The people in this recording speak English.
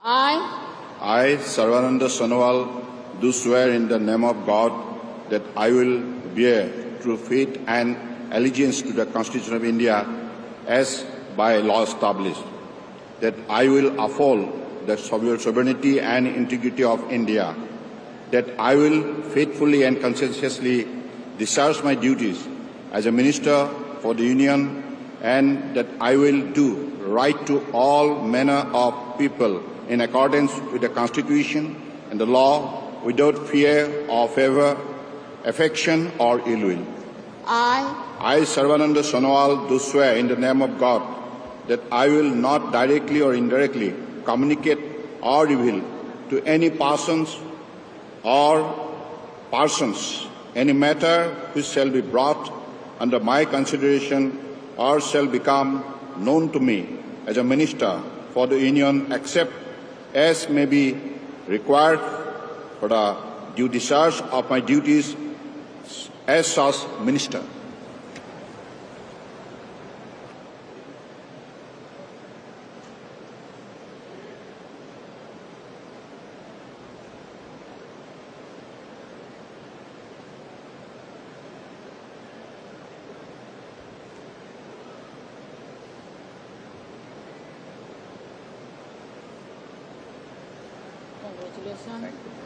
I, Sarbananda Sonowal, do swear in the name of God that I will bear true faith and allegiance to the Constitution of India as by law established, that I will uphold the sovereignty and integrity of India, that I will faithfully and conscientiously discharge my duties as a Minister for the Union, and that I will do right to all manner of people in accordance with the Constitution and the law, without fear or favor, affection or ill will. I, Sarbananda Sonowal, do swear in the name of God that I will not directly or indirectly communicate or reveal to any persons any matter which shall be brought under my consideration or shall become known to me as a Minister for the Union, except as may be required for the due discharge of my duties as such Minister. Congratulations.